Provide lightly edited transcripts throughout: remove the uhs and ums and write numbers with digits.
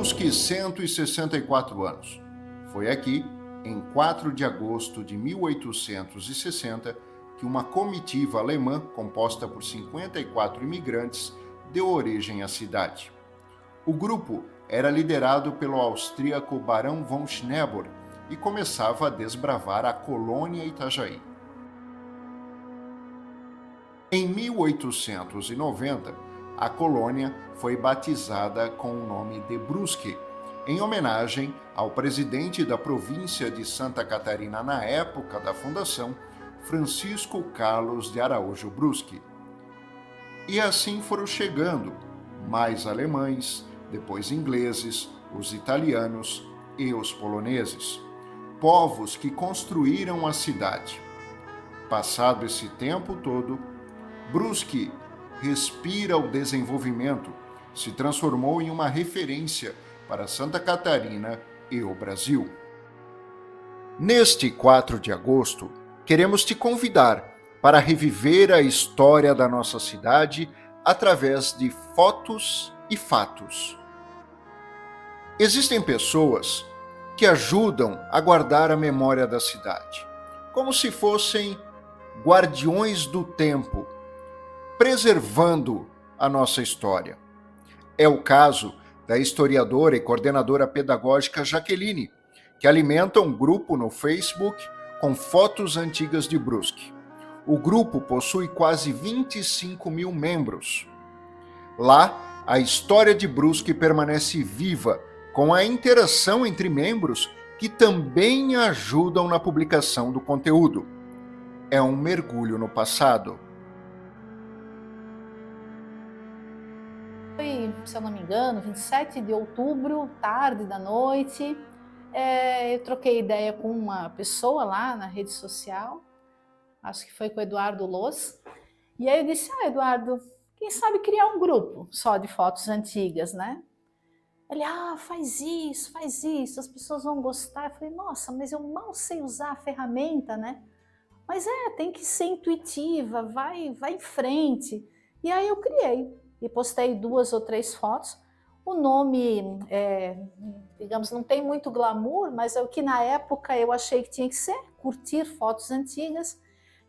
Brusque, 164 anos. Foi aqui, em 4 de agosto de 1860, que uma comitiva alemã, composta por 54 imigrantes, deu origem à cidade. O grupo era liderado pelo austríaco Barão von Schneeberg e começava a desbravar a colônia Itajaí. Em 1890, a colônia foi batizada com o nome de Brusque, em homenagem ao presidente da província de Santa Catarina na época da fundação, Francisco Carlos de Araújo Brusque. E assim foram chegando mais alemães, depois ingleses, os italianos e os poloneses, povos que construíram a cidade. Passado esse tempo todo, Brusque respira o desenvolvimento, se transformou em uma referência para Santa Catarina e o Brasil. Neste 4 de agosto, queremos te convidar para reviver a história da nossa cidade através de fotos e fatos. Existem pessoas que ajudam a guardar a memória da cidade, como se fossem guardiões do tempo, preservando a nossa história. É o caso da historiadora e coordenadora pedagógica Jaqueline, que alimenta um grupo no Facebook com fotos antigas de Brusque. O grupo possui quase 25 mil membros. Lá, a história de Brusque permanece viva, com a interação entre membros que também ajudam na publicação do conteúdo. É um mergulho no passado. Foi, se eu não me engano, 27 de outubro, tarde da noite, eu troquei ideia com uma pessoa lá na rede social, acho que foi com o Eduardo Loz, e aí eu disse, Eduardo, quem sabe criar um grupo só de fotos antigas, né? Ele, faz isso, as pessoas vão gostar. Eu falei, nossa, mas eu mal sei usar a ferramenta, né? Mas tem que ser intuitiva, vai em frente. E aí eu criei e postei 2 ou 3 fotos. O nome, digamos, não tem muito glamour, mas é o que na época eu achei que tinha que ser, curtir fotos antigas.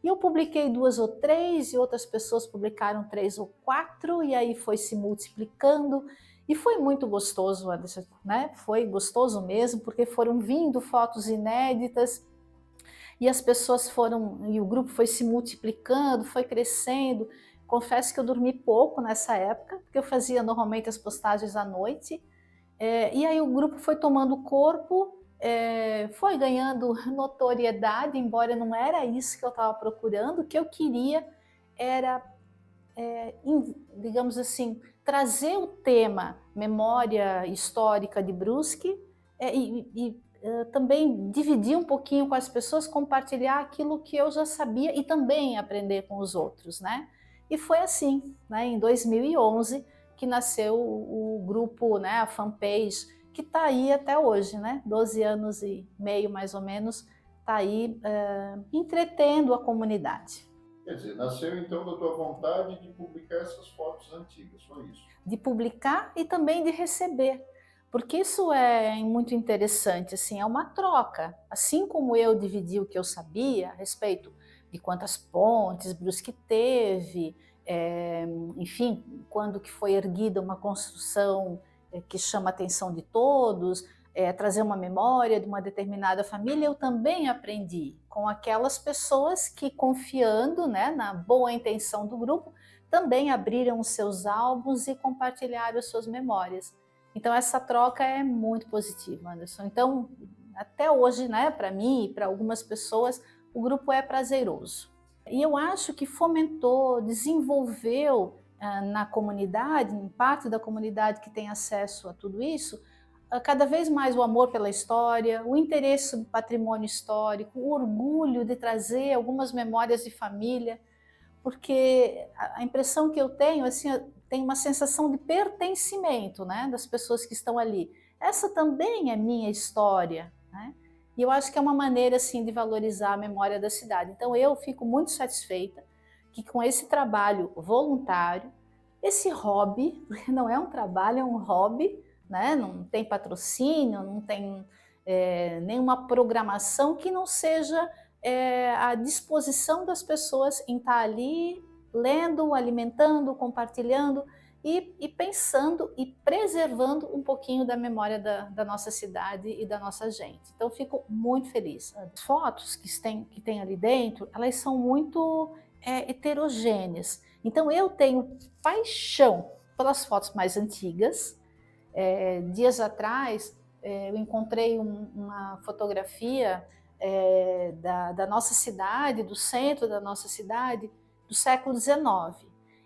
E eu publiquei 2 ou 3, e outras pessoas publicaram 3 ou 4, e aí foi se multiplicando. E foi muito gostoso, Anderson, né? Foi gostoso mesmo, porque foram vindo fotos inéditas, e as pessoas foram, e o grupo foi se multiplicando, foi crescendo. Confesso que eu dormi pouco nessa época, porque eu fazia normalmente as postagens à noite, e aí o grupo foi tomando corpo, foi ganhando notoriedade, embora não era isso que eu estava procurando. O que eu queria era, digamos assim, trazer o tema memória histórica de Brusque, e também dividir um pouquinho com as pessoas, compartilhar aquilo que eu já sabia e também aprender com os outros, né? E foi assim, né, em 2011, que nasceu o grupo, né, a fanpage, que está aí até hoje, né? 12 anos e meio, mais ou menos, está aí entretendo a comunidade. Quer dizer, nasceu então da tua vontade de publicar essas fotos antigas, foi isso? De publicar e também de receber, porque isso é muito interessante, assim, é uma troca. Assim como eu dividi o que eu sabia a respeito de quantas pontes Brusque teve, enfim, quando que foi erguida uma construção que chama a atenção de todos, trazer uma memória de uma determinada família, eu também aprendi com aquelas pessoas que, confiando, né, na boa intenção do grupo, também abriram os seus álbuns e compartilharam as suas memórias. Então essa troca é muito positiva, Anderson. Então, até hoje, né, para mim e para algumas pessoas, o grupo é prazeroso. E eu acho que fomentou, desenvolveu na comunidade, em parte da comunidade que tem acesso a tudo isso, cada vez mais o amor pela história, o interesse no patrimônio histórico, o orgulho de trazer algumas memórias de família, porque a impressão que eu tenho, assim, tem uma sensação de pertencimento, né, das pessoas que estão ali. Essa também é minha história, né? E eu acho que é uma maneira, assim, de valorizar a memória da cidade. Então eu fico muito satisfeita que com esse trabalho voluntário, esse hobby, porque não é um trabalho, é um hobby, né? Não tem patrocínio, não tem nenhuma programação que não seja à disposição das pessoas em estar ali lendo, alimentando, compartilhando e pensando e preservando um pouquinho da memória da nossa cidade e da nossa gente. Então, fico muito feliz. As fotos que tem ali dentro, elas são muito heterogêneas. Então, eu tenho paixão pelas fotos mais antigas. Dias atrás, eu encontrei uma fotografia da nossa cidade, do centro da nossa cidade, do século XIX.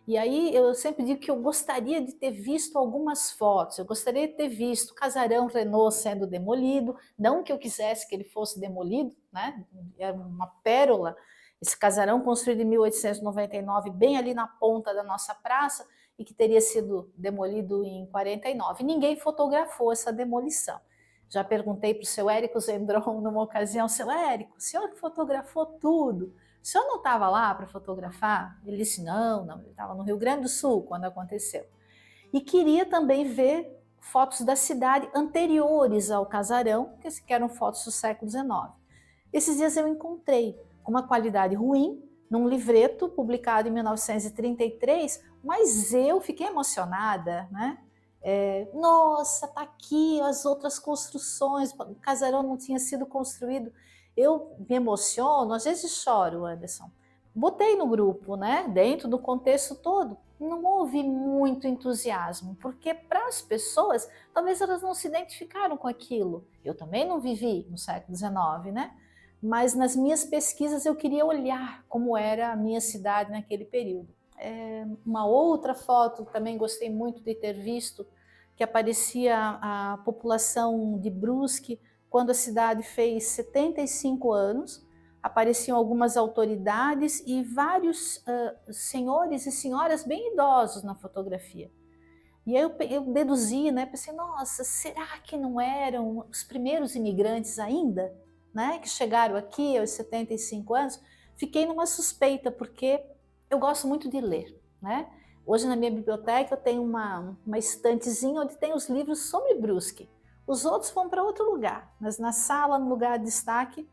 E aí eu sempre digo que eu gostaria de ter visto algumas fotos, eu gostaria de ter visto o casarão Renault sendo demolido, não que eu quisesse que ele fosse demolido, né? Era uma pérola, esse casarão construído em 1899, bem ali na ponta da nossa praça, e que teria sido demolido em 49. Ninguém fotografou essa demolição. Já perguntei para o seu Érico Zendron numa ocasião, seu Érico, o senhor que fotografou tudo, o senhor não estava lá para fotografar? Ele disse, não, ele estava no Rio Grande do Sul quando aconteceu. E queria também ver fotos da cidade anteriores ao casarão, que eram fotos do século XIX. Esses dias eu encontrei, com uma qualidade ruim, num livreto publicado em 1933, mas eu fiquei emocionada, né? Nossa, tá aqui as outras construções, o casarão não tinha sido construído. Eu me emociono, às vezes choro, Anderson. Botei no grupo, né? Dentro do contexto todo, não houve muito entusiasmo, porque para as pessoas, talvez elas não se identificaram com aquilo. Eu também não vivi no século XIX, né? Mas nas minhas pesquisas eu queria olhar como era a minha cidade naquele período. Uma outra foto, também gostei muito de ter visto, que aparecia a população de Brusque, quando a cidade fez 75 anos, apareciam algumas autoridades e vários senhores e senhoras bem idosos na fotografia. E aí eu deduzi, né, pensei, nossa, será que não eram os primeiros imigrantes ainda, né, que chegaram aqui aos 75 anos? Fiquei numa suspeita, porque eu gosto muito de ler, né? Hoje na minha biblioteca eu tenho uma estantezinha onde tem os livros sobre Brusque. Os outros vão para outro lugar, mas na sala, no lugar de destaque.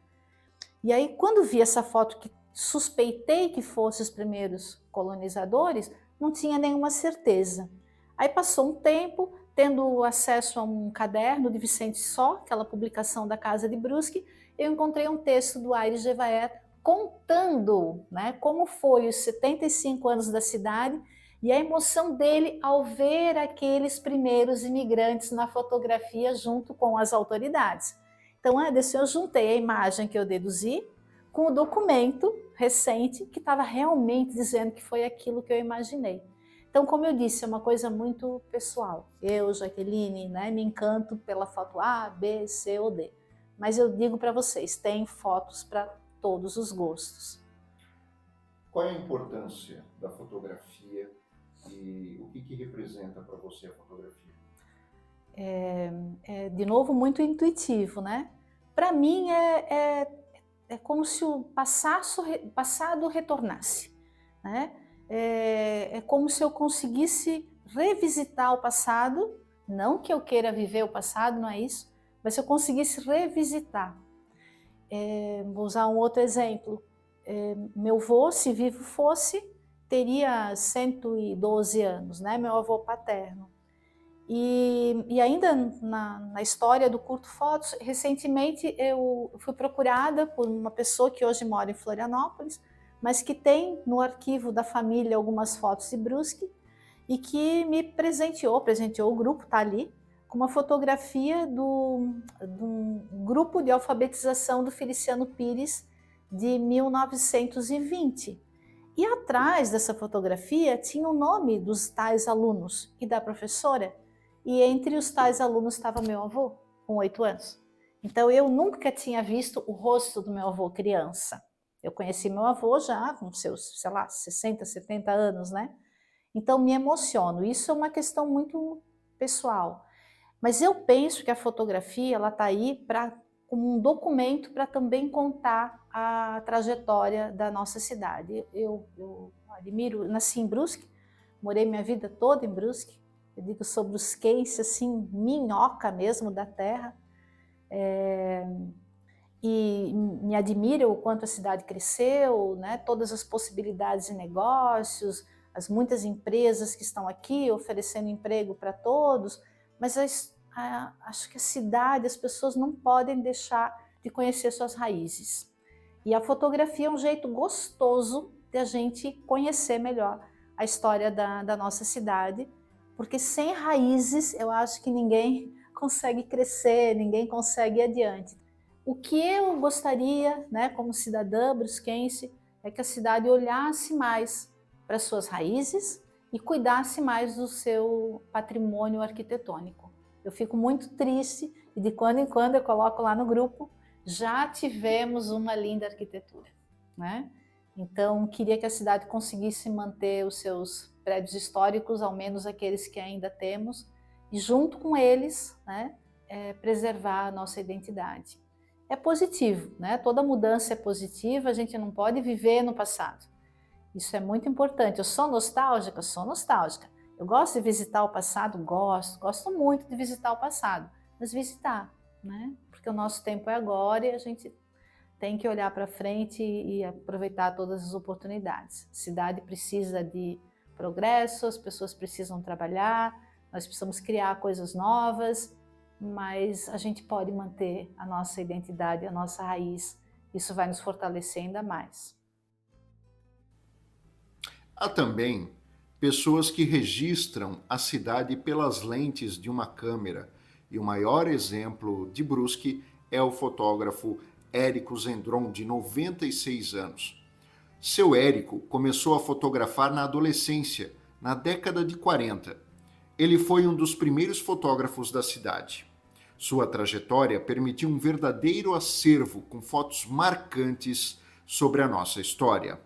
E aí, quando vi essa foto que suspeitei que fossem os primeiros colonizadores, não tinha nenhuma certeza. Aí passou um tempo, tendo acesso a um caderno de Vicente Só, aquela publicação da Casa de Brusque, eu encontrei um texto do Aires Gevaert contando, né, como foi os 75 anos da cidade e a emoção dele ao ver aqueles primeiros imigrantes na fotografia junto com as autoridades. Então, Anderson, eu juntei a imagem que eu deduzi com o documento recente que estava realmente dizendo que foi aquilo que eu imaginei. Então, como eu disse, é uma coisa muito pessoal. Eu, Jaqueline, né, me encanto pela foto A, B, C ou D. Mas eu digo para vocês, tem fotos para todos os gostos. Qual é a importância da fotografia e o que representa para você a fotografia? De novo, muito intuitivo, né? Para mim é como se o passado retornasse, né? É como se eu conseguisse revisitar o passado, não que eu queira viver o passado, não é isso, mas se eu conseguisse revisitar. Vou usar um outro exemplo. Meu avô, se vivo fosse, teria 112 anos, né? Meu avô paterno. E ainda na história do Curto Fotos, recentemente eu fui procurada por uma pessoa que hoje mora em Florianópolis, mas que tem no arquivo da família algumas fotos de Brusque e que me presenteou o grupo, está ali, com uma fotografia de um grupo de alfabetização do Feliciano Pires de 1920. E atrás dessa fotografia tinha o nome dos tais alunos e da professora. E entre os tais alunos estava meu avô, com 8 anos. Então eu nunca tinha visto o rosto do meu avô criança. Eu conheci meu avô já com seus, 60, 70 anos, né? Então me emociono. Isso é uma questão muito pessoal. Mas eu penso que a fotografia ela está aí como um documento para também contar a trajetória da nossa cidade. Eu admiro, nasci em Brusque, morei minha vida toda em Brusque, eu digo sobre os cases, assim, minhoca mesmo da terra. E me admira o quanto a cidade cresceu, né? Todas as possibilidades de negócios, as muitas empresas que estão aqui oferecendo emprego para todos, mas acho que a cidade, as pessoas não podem deixar de conhecer suas raízes. E a fotografia é um jeito gostoso de a gente conhecer melhor a história da nossa cidade, porque sem raízes eu acho que ninguém consegue crescer, ninguém consegue ir adiante. O que eu gostaria, né, como cidadã brusquense, é que a cidade olhasse mais para suas raízes e cuidasse mais do seu patrimônio arquitetônico. Eu fico muito triste e de quando em quando eu coloco lá no grupo, já tivemos uma linda arquitetura, né? Então, queria que a cidade conseguisse manter os seus prédios históricos, ao menos aqueles que ainda temos, e junto com eles, né, preservar a nossa identidade. É positivo, né? Toda mudança é positiva, a gente não pode viver no passado. Isso é muito importante. Eu sou nostálgica? Sou nostálgica. Eu gosto de visitar o passado? Gosto muito de visitar o passado, mas visitar, né? Porque o nosso tempo é agora e a gente tem que olhar para frente e aproveitar todas as oportunidades. A cidade precisa de progresso, as pessoas precisam trabalhar, nós precisamos criar coisas novas, mas a gente pode manter a nossa identidade, a nossa raiz. Isso vai nos fortalecer ainda mais. Há também pessoas que registram a cidade pelas lentes de uma câmera, e o maior exemplo de Brusque é o fotógrafo Érico Zendron, de 96 anos. Seu Érico começou a fotografar na adolescência, na década de 40. Ele foi um dos primeiros fotógrafos da cidade. Sua trajetória permitiu um verdadeiro acervo com fotos marcantes sobre a nossa história.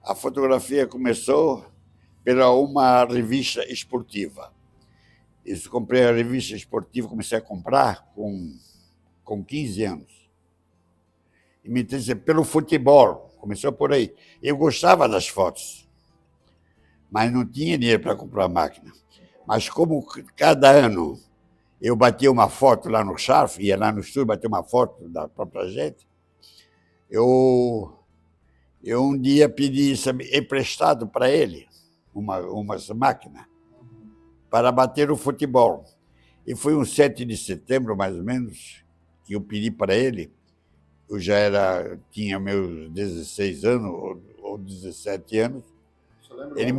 A fotografia começou pela uma revista esportiva. Eu comprei a revista esportiva, comecei a comprar com 15 anos. E me interessei pelo futebol, começou por aí. Eu gostava das fotos, mas não tinha dinheiro para comprar máquina. Mas como cada ano eu batia uma foto lá no Scharf, ia lá no estúdio bater uma foto da própria gente, eu um dia pedi emprestado para ele umas máquinas para bater o futebol. E foi um 7 de setembro, mais ou menos, que eu pedi para ele. Eu tinha meus 16 anos ou 17 anos. Ele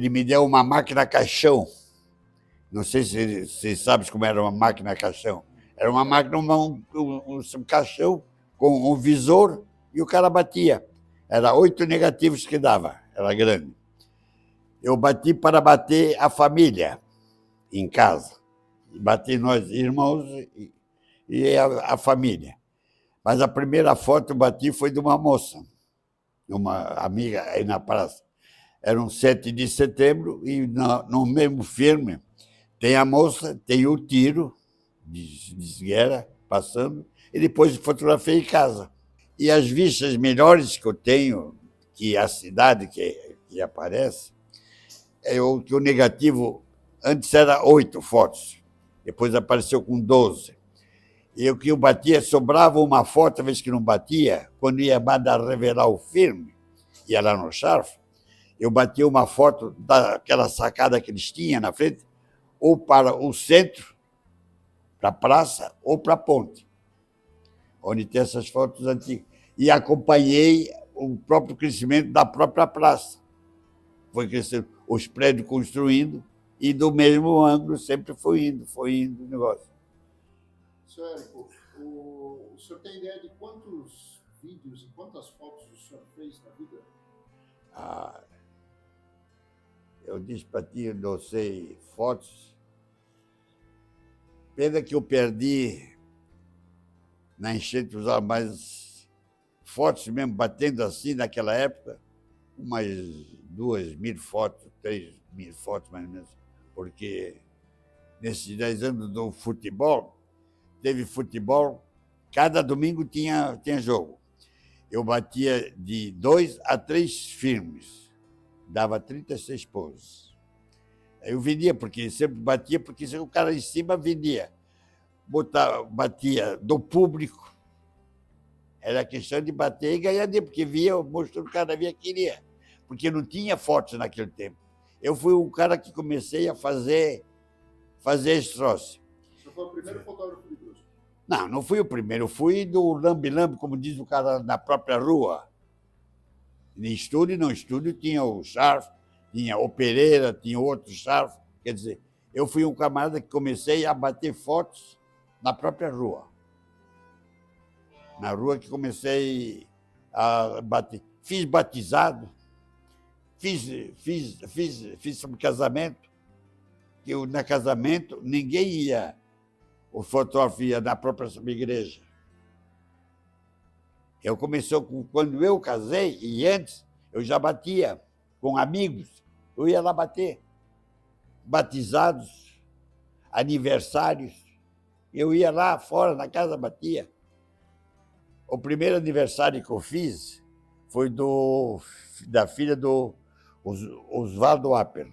me deu uma máquina caixão. Não sei se você sabe como era uma máquina caixão. Era uma máquina, um caixão com um visor e o cara batia. Era 8 negativos que dava, era grande. Eu bati para bater a família em casa. Bati nós irmãos e a família. Mas a primeira foto que eu bati foi de uma moça, uma amiga aí na praça. Era um 7 de setembro e no mesmo filme tem a moça, tem o tiro de guerra passando e depois fotografei em casa. E as vistas melhores que eu tenho, que a cidade que aparece, que o negativo antes era 8 fotos, depois apareceu com 12. E o que eu batia, sobrava uma foto, a vez que não batia, quando ia mandar revelar o filme, ia lá no Scharf, eu batia uma foto daquela sacada que eles tinham na frente, ou para o centro, para a praça, ou para a ponte, onde tem essas fotos antigas. E acompanhei o próprio crescimento da própria praça. Foi crescendo, os prédios construindo, e do mesmo ângulo sempre foi indo o negócio. Senhor Érico, o senhor tem ideia de quantos vídeos e quantas fotos o senhor fez na vida? Eu disse para ti, eu não sei fotos. Pena que eu perdi na enchente dos olhos, mas fotos mesmo, batendo assim naquela época, umas 2.000 fotos, 3.000 fotos mais ou menos, porque nesses 10 anos do futebol, teve futebol, cada domingo tinha jogo. Eu batia de 2 a 3 filmes, dava 36 poses. Eu vendia, porque sempre batia, porque o cara em cima vendia. Batia do público. Era questão de bater e ganhar dinheiro, porque via, mostrou que o cara via queria. Porque não tinha fotos naquele tempo. Eu fui o cara que comecei a fazer esse troço. Você foi o primeiro fotógrafo de Brusque? Não fui o primeiro. Eu fui do lambe-lambe, como diz o cara, na própria rua. Em estúdio, não. Em estúdio tinha o Scharf, tinha o Pereira, tinha outro Scharf. Quer dizer, eu fui um camarada que comecei a bater fotos na própria rua. Na rua que comecei a bater. Fiz batizado, fiz sobre casamento, que na casamento ninguém ia, o fotógrafo ia na própria igreja. Eu comecei quando eu casei, e antes eu já batia com amigos, eu ia lá bater. Batizados, aniversários, eu ia lá fora, na casa, batia. O primeiro aniversário que eu fiz foi da filha do Oswaldo Apper.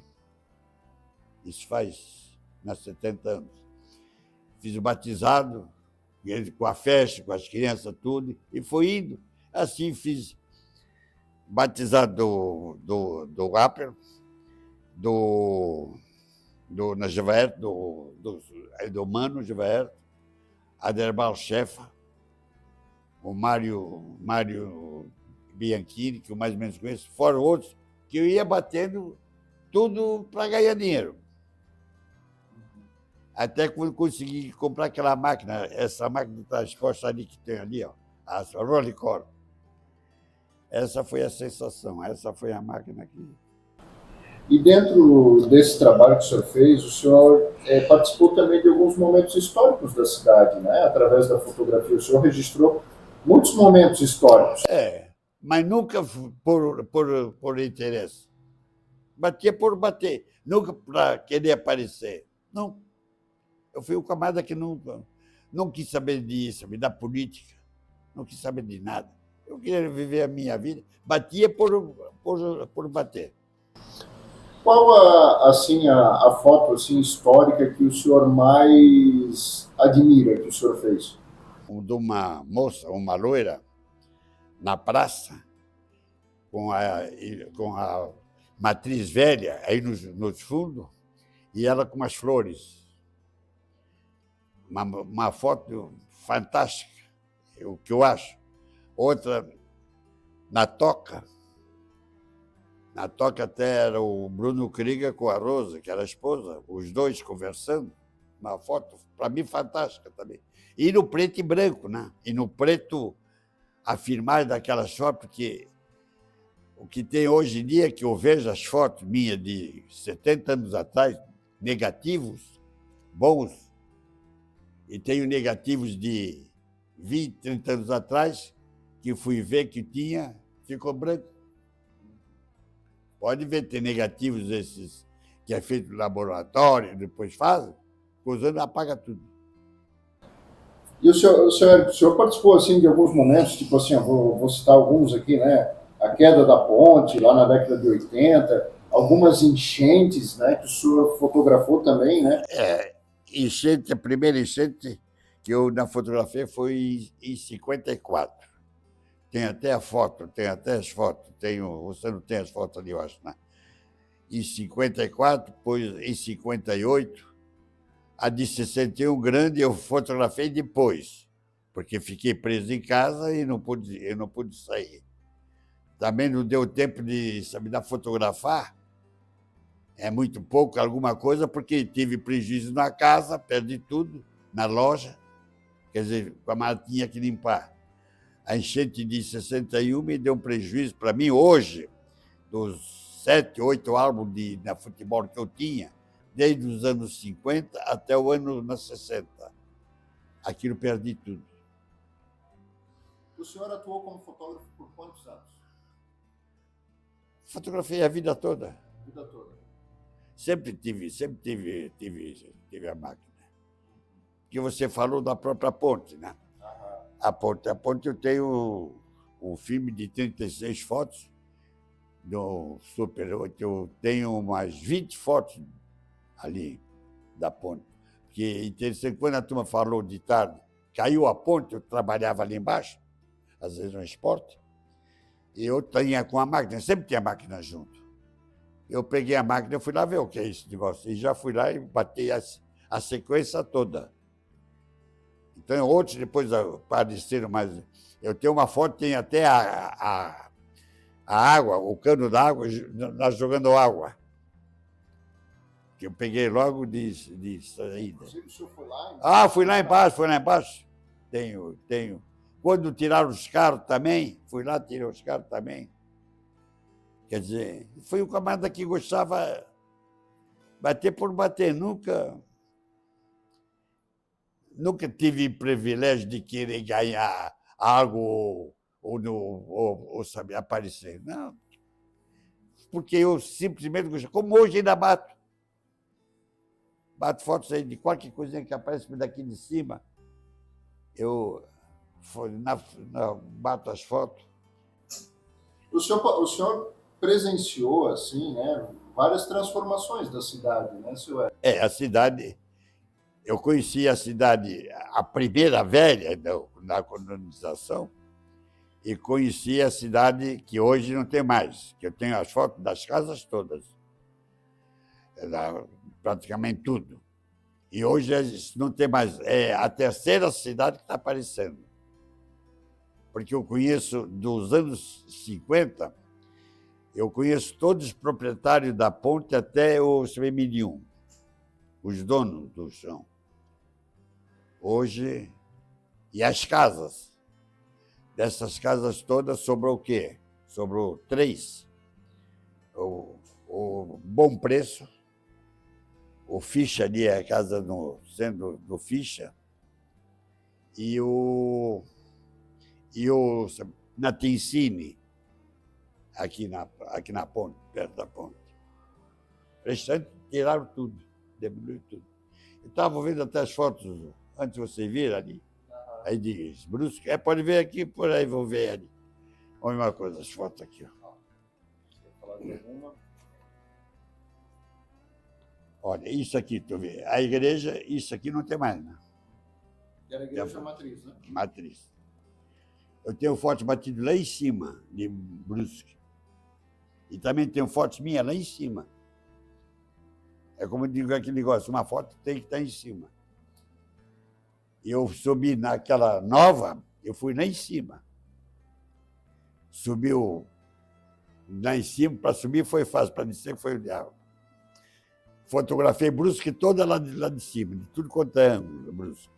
Isso faz 70 anos. Fiz o batizado, com a festa, com as crianças, tudo, e foi indo. Assim fiz batizado do Apper, na Gevaert, do Mano Gevaert, Aderbal Chefa, o Mário Bianchini, que eu mais ou menos conheço, fora outros, que eu ia batendo tudo para ganhar dinheiro. Até quando consegui comprar aquela máquina, essa máquina de transporte ali que tem ali, ó, a Rollicor. Essa foi a sensação, essa foi a máquina que... E dentro desse trabalho que o senhor fez, o senhor participou também de alguns momentos históricos da cidade, né? Através da fotografia. O senhor registrou muitos momentos históricos. Mas nunca por interesse. Batia por bater, nunca para querer aparecer. Não. Eu fui um camarada que não quis saber disso, da política, não quis saber de nada. Eu queria viver a minha vida, batia por bater. Qual a foto assim, histórica que o senhor mais admira que o senhor fez? De uma moça, uma loira, na praça, com a matriz velha aí nos fundos, e ela com as flores. Uma foto fantástica, o que eu acho. Outra, na Toca. Na Toca até era o Bruno Krieger com a Rosa, que era a esposa, os dois conversando. Uma foto, para mim, fantástica também. E no preto e branco, né? E no preto, a filmagem daquelas fotos, porque o que tem hoje em dia, que eu vejo as fotos minhas de 70 anos atrás, negativos, bons, e tenho negativos de 20, 30 anos atrás, que fui ver que tinha, ficou branco. Pode ver, tem negativos esses que é feito no laboratório, depois fazem, usando apaga tudo. E o senhor participou assim, de alguns momentos, tipo assim, eu vou citar alguns aqui, né? A queda da ponte, lá na década de 80, algumas enchentes, né, que o senhor fotografou também, né? Enchente, a primeira enchente que eu na fotografia foi em 54. Tem até a foto, tem até as fotos. Você não tem as fotos ali, eu acho, né? Em 54, depois em 58, a de 61 grande eu fotografei depois, porque fiquei preso em casa e eu não pude sair. Também não deu tempo de fotografar. É muito pouco, alguma coisa, porque tive prejuízo na casa, perdi tudo, na loja. Quer dizer, a camarada tinha que limpar. A enchente de 61 me deu um prejuízo para mim hoje, dos 7, 8 álbuns de futebol que eu tinha, desde os anos 50 até o ano 60. Aquilo perdi tudo. O senhor atuou como fotógrafo por quantos anos? Fotografei a vida toda. A vida toda. Sempre tive a máquina. Que você falou da própria ponte, né? A ponte eu tenho um filme de 36 fotos do Super 8. Eu tenho umas 20 fotos ali da ponte. Porque interessante, quando a turma falou de tarde, caiu a ponte, eu trabalhava ali embaixo, às vezes no esporte, e eu tinha com a máquina, sempre tinha máquina junto. Eu peguei a máquina, eu fui lá ver o que é esse negócio, e já fui lá e batei a sequência toda. Então, outros depois apareceram, mas eu tenho uma foto, tem até a água, o cano d'água, nós jogando água. Que eu peguei logo de saída. Inclusive, o senhor foi lá? Ah, fui lá embaixo. Tenho. Quando tiraram os carros também, fui lá, tirei os carros também. Quer dizer, foi um camarada que gostava bater por bater, nunca tive privilégio de querer ganhar algo ou saber aparecer. Não. Porque eu simplesmente gostava. Como hoje ainda bato. Bato fotos aí de qualquer coisinha que aparece daqui de cima. Eu bato as fotos. O senhor presenciou, assim, né, várias transformações da cidade, né, senhor? A cidade... Eu conheci a cidade, a primeira velha na colonização, e conheci a cidade que hoje não tem mais, que eu tenho as fotos das casas todas, praticamente tudo. E hoje não tem mais, é a terceira cidade que está aparecendo. Porque eu conheço dos anos 50, eu conheço todos os proprietários da ponte até o CM1, os donos do chão. Hoje, e as casas. Dessas casas todas sobrou o quê? Sobrou 3. O Bom Preço, o Ficha ali, a casa no centro do Ficha, e o Natencini, aqui na ponte, perto da ponte. O restante tiraram tudo, demoliram tudo. Eu estava vendo até as fotos, antes de você vir ali, aí de Brusque. Pode ver aqui, por aí, vou ver ali. Olha uma coisa, as fotos aqui. Ó. Olha, isso aqui, tu vê. A igreja, isso aqui não tem mais, né? Era a igreja matriz, né? Matriz. Eu tenho fotos batidas lá em cima, de Brusque. E também tenho fotos minhas lá em cima. É como eu digo aquele negócio, uma foto tem que estar em cima. Eu subi naquela nova, eu fui lá em cima. Subiu lá em cima, para subir foi fácil, para descer foi o diabo. Fotografei Brusque toda lá de cima, de tudo quanto é ângulo, Brusque.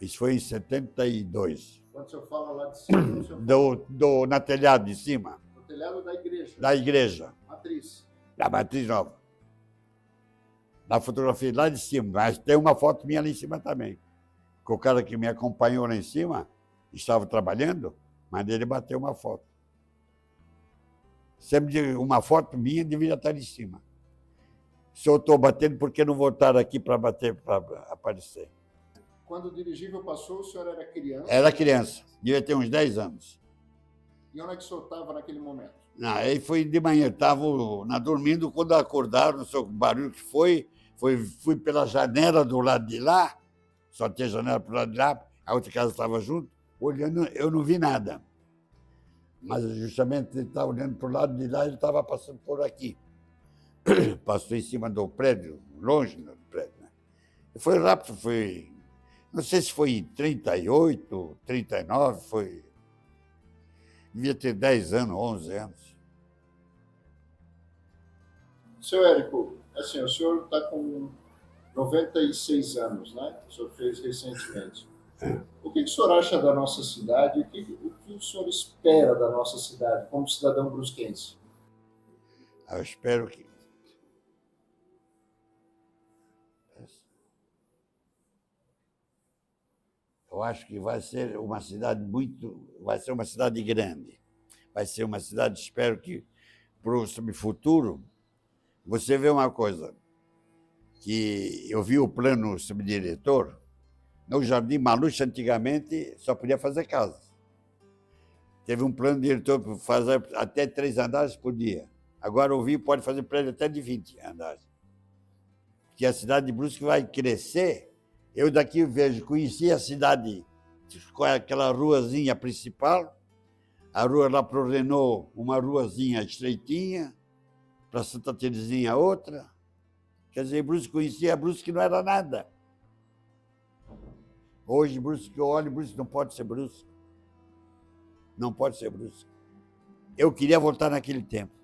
Isso foi em 72. Quando o senhor fala lá de cima, o senhor na telhado de cima. No telhado da igreja. Da igreja. Matriz. Da matriz nova. Na fotografia lá de cima, mas tem uma foto minha lá em cima também. Que o cara que me acompanhou lá em cima estava trabalhando, mas ele bateu uma foto. Sempre digo, uma foto minha deveria estar em cima. Se eu estou batendo, por que não vou estar aqui para bater, para aparecer? Quando o dirigível passou, o senhor era criança? Era criança, devia ter uns 10 anos. E onde é que o senhor estava naquele momento? Não, aí foi de manhã, estava dormindo, quando acordaram, não sei o barulho que fui pela janela do lado de lá, só tinha janela para o lado de lá, a outra casa estava junto, olhando, eu não vi nada. Mas justamente ele estava olhando para o lado de lá, ele estava passando por aqui. Passou em cima do prédio, longe do prédio. Né? Foi rápido, não sei se foi em 38, 39, devia ter 10 anos, 11 anos. Seu Érico, assim, o senhor está com 96 anos, né? O senhor fez recentemente. O que o senhor acha da nossa cidade? O que o senhor espera da nossa cidade como cidadão brusquense? Eu espero que... Eu acho que vai ser uma cidade grande. Vai ser uma cidade, espero que, para o subfuturo, você vê uma coisa, que eu vi o plano subdiretor, no Jardim Maluche, antigamente, só podia fazer casas. Teve um plano diretor para fazer até 3 andares por dia. Agora eu vi, pode fazer prédio até de 20 andares. que a cidade de Brusque vai crescer. Eu daqui vejo, conheci a cidade com aquela ruazinha principal, a rua lá para o Renault, uma ruazinha estreitinha, para Santa Terezinha outra. Quer dizer, Brusque, conhecia Brusque, não era nada. Hoje, Brusque, eu olho, Brusque não pode ser Brusque. Não pode ser Brusque. Eu queria voltar naquele tempo.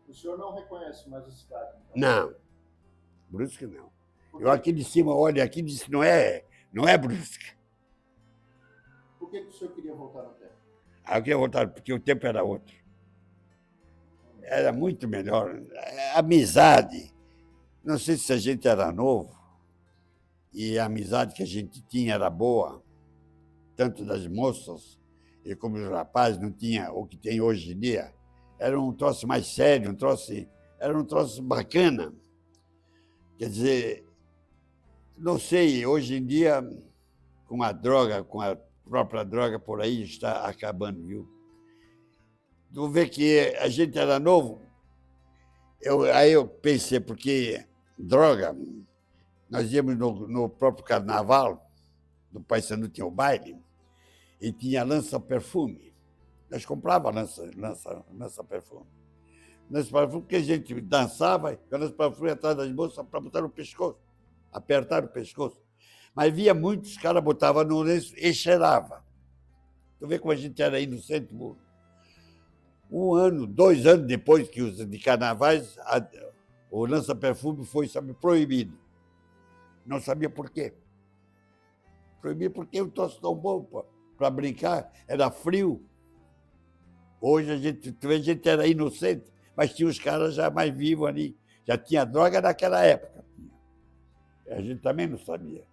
O senhor não reconhece mais a cidade? Então? Não, Brusque não. Eu aqui de cima olho, aqui disse não é Brusque. Por que o senhor queria voltar no tempo? Eu queria voltar porque o tempo era outro. Era muito melhor. Amizade. Não sei se a gente era novo e a amizade que a gente tinha era boa, tanto das moças e como os rapazes, não tinha o que tem hoje em dia. Era um troço mais sério, era um troço bacana. Quer dizer, não sei, hoje em dia, com a própria droga por aí, está acabando, viu? Tu vê que a gente era novo, aí eu pensei, porque droga, nós íamos no próprio carnaval, do Paissandu tinha o baile, e tinha lança-perfume. Nós comprávamos lança-perfume. Lança-perfume porque a gente dançava, com lança-perfume atrás das moças para botar no pescoço, apertar o pescoço. Mas via muitos caras botavam no lenço e cheirava. Tu vê como a gente era inocente. 1 ano, 2 anos depois que os de carnavais, o lança-perfume foi, sabe, proibido. Não sabia por quê. Proibido porque o troço tão bom para brincar, era frio. Hoje a gente era inocente, mas tinha os caras já mais vivos ali. Já tinha droga naquela época. A gente também não sabia.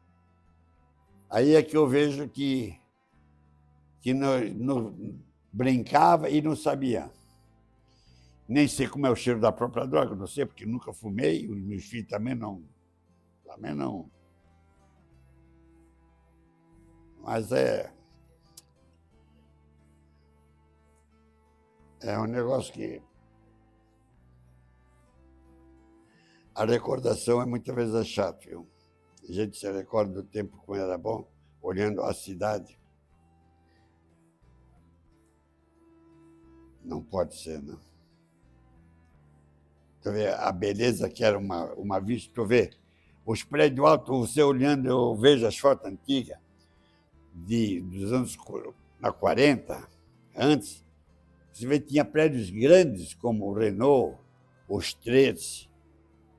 Aí é que eu vejo que não brincava e não sabia. Nem sei como é o cheiro da própria droga, não sei, porque nunca fumei, os meus filhos também não. Mas é um negócio que a recordação muitas vezes é chato, viu? A gente se recorda do tempo como era bom, olhando a cidade. Não pode ser, não. Tu vê a beleza que era uma vista, tu vê os prédios altos, você olhando, eu vejo as fotos antigas dos anos 40, antes, você vê que tinha prédios grandes como o Renault, o Stretz,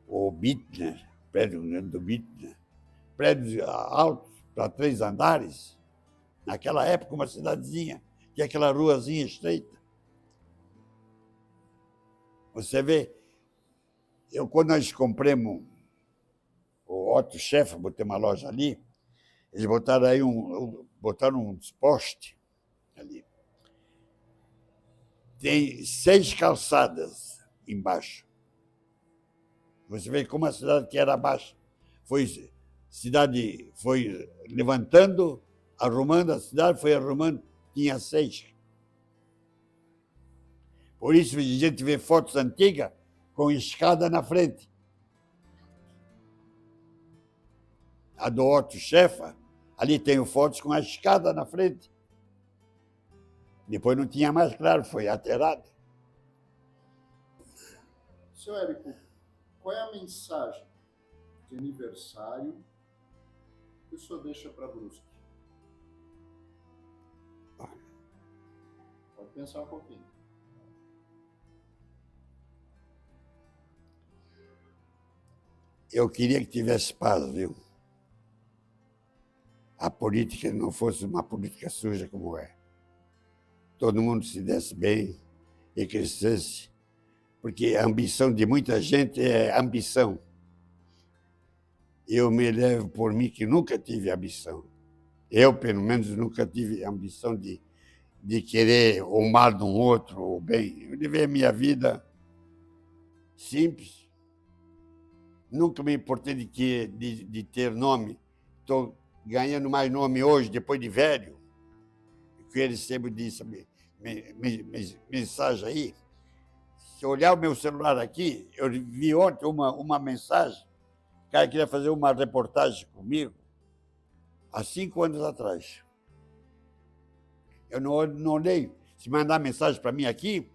o Bittner, prédio grande do Bittner, prédios altos para 3 andares. Naquela época, uma cidadezinha, tinha aquela ruazinha estreita. Você vê, quando nós compramos o Otto Scheffer, botei uma loja ali, eles botaram aí botaram uns postes ali. Tem 6 calçadas embaixo. Você vê como a cidade que era baixa. Cidade foi levantando, arrumando, a cidade foi arrumando, tinha 6. Por isso a gente vê fotos antigas com escada na frente. A do Otto Scheffer, ali tem fotos com a escada na frente. Depois não tinha mais, claro, foi alterado. Seu Érico, qual é a mensagem de aniversário que o senhor deixa para Brusque? Pode pensar um pouquinho. Eu queria que tivesse paz, viu? A política não fosse uma política suja como é. Todo mundo se desse bem e crescesse, porque a ambição de muita gente é ambição. Eu me levo por mim que nunca tive ambição. Eu, pelo menos, nunca tive ambição de querer o mal de um outro, ou bem. Eu levei a minha vida simples. Nunca me importei de ter nome. Estou ganhando mais nome hoje, depois de velho. Que ele sempre disse, mensagem aí. Se olhar o meu celular aqui, eu vi ontem uma mensagem O cara queria fazer uma reportagem comigo há 5 anos atrás. Eu não olhei. Se mandar mensagem para mim aqui,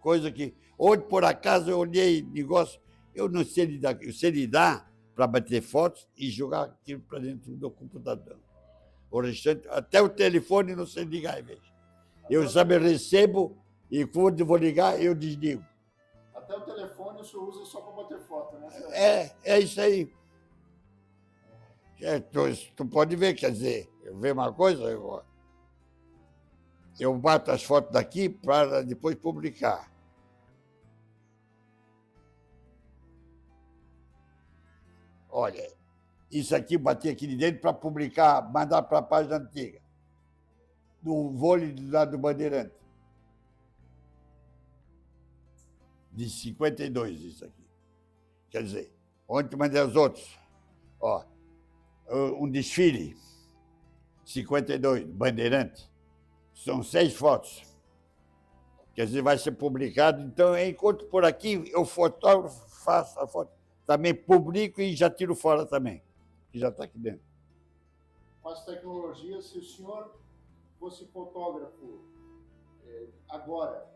coisa que... Hoje, por acaso, eu olhei negócio, eu não sei lidar, eu sei lidar para bater fotos e jogar aquilo para dentro do computador. O restante, até o telefone não sei ligar, às vezes. Eu sabe, recebo e quando vou ligar, eu desligo. Até o telefone o senhor usa só para bater foto, né? É isso aí. Tu pode ver, quer dizer, eu vejo uma coisa, eu bato as fotos daqui para depois publicar. Olha, isso aqui eu bati aqui de dentro para publicar, mandar para a página antiga. Do vôlei lá do Bandeirante. De 52, isso aqui. Quer dizer, ontem mandei os outros. Ó, um desfile, 52, Bandeirante. São 6 fotos. Quer dizer, vai ser publicado. Então, enquanto por aqui, eu fotógrafo, faço a foto. Também publico e já tiro fora também, que já está aqui dentro. Com as tecnologias, se o senhor fosse fotógrafo agora,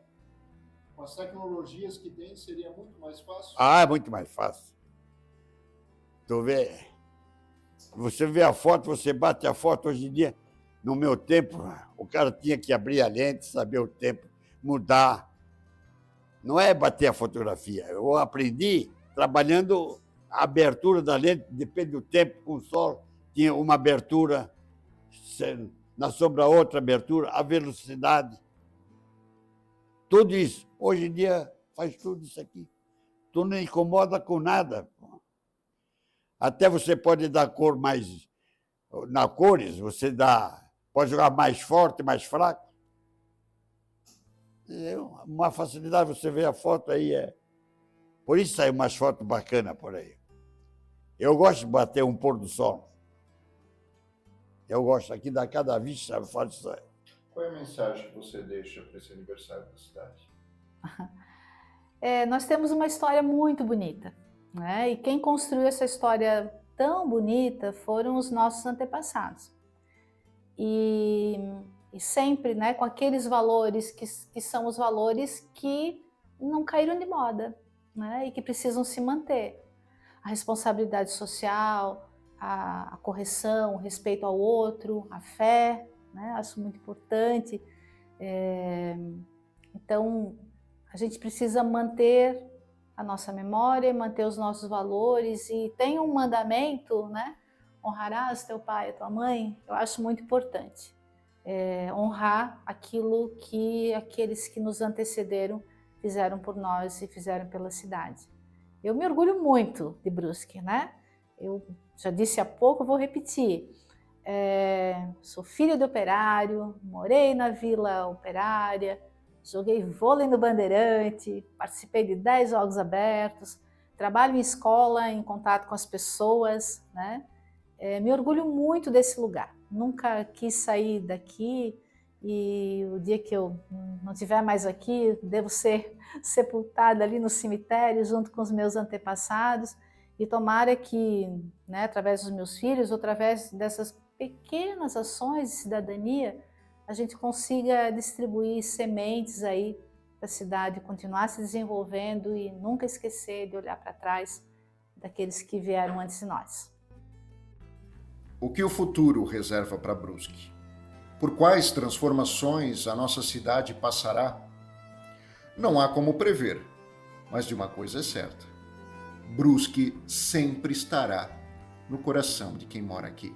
com as tecnologias que tem, seria muito mais fácil? Ah, é muito mais fácil. Tu vê, você vê a foto, você bate a foto hoje em dia. No meu tempo, o cara tinha que abrir a lente, saber o tempo, mudar. Não é bater a fotografia. Eu aprendi trabalhando a abertura da lente, depende do tempo, com o sol, tinha uma abertura, na sombra outra abertura, a velocidade. Tudo isso. Hoje em dia faz tudo isso aqui. Tu não incomoda com nada. Até você pode dar cor mais... Na cores, você pode jogar mais forte, mais fraco. É uma facilidade, você vê a foto aí. Por isso sai umas fotos bacanas por aí. Eu gosto de bater um pôr do sol. Eu gosto aqui da cada vista, eu faço isso aí. Qual é a mensagem que você deixa para esse aniversário da cidade? Nós temos uma história muito bonita, né? E quem construiu essa história tão bonita foram os nossos antepassados. E sempre, né, com aqueles valores que são os valores que não caíram de moda, né, e que precisam se manter. A responsabilidade social, a correção, o respeito ao outro, a fé, né, acho muito importante. Então, a gente precisa manter a nossa memória, manter os nossos valores, e tem um mandamento, né? Honrarás teu pai e tua mãe. Eu acho muito importante honrar aquilo que aqueles que nos antecederam fizeram por nós e fizeram pela cidade. Eu me orgulho muito de Brusque, né? Eu já disse há pouco, vou repetir. Sou filha de operário, morei na Vila Operária, joguei vôlei no Bandeirante, participei de 10 jogos abertos, trabalho em escola, em contato com as pessoas, né? Me orgulho muito desse lugar. Nunca quis sair daqui, e o dia que eu não estiver mais aqui, devo ser sepultada ali no cemitério junto com os meus antepassados, e tomara que, né, através dos meus filhos, ou através dessas pequenas ações de cidadania, a gente consiga distribuir sementes aí para a cidade continuar se desenvolvendo e nunca esquecer de olhar para trás daqueles que vieram antes de nós. O que o futuro reserva para Brusque? Por quais transformações a nossa cidade passará? Não há como prever, mas de uma coisa é certa: Brusque sempre estará no coração de quem mora aqui.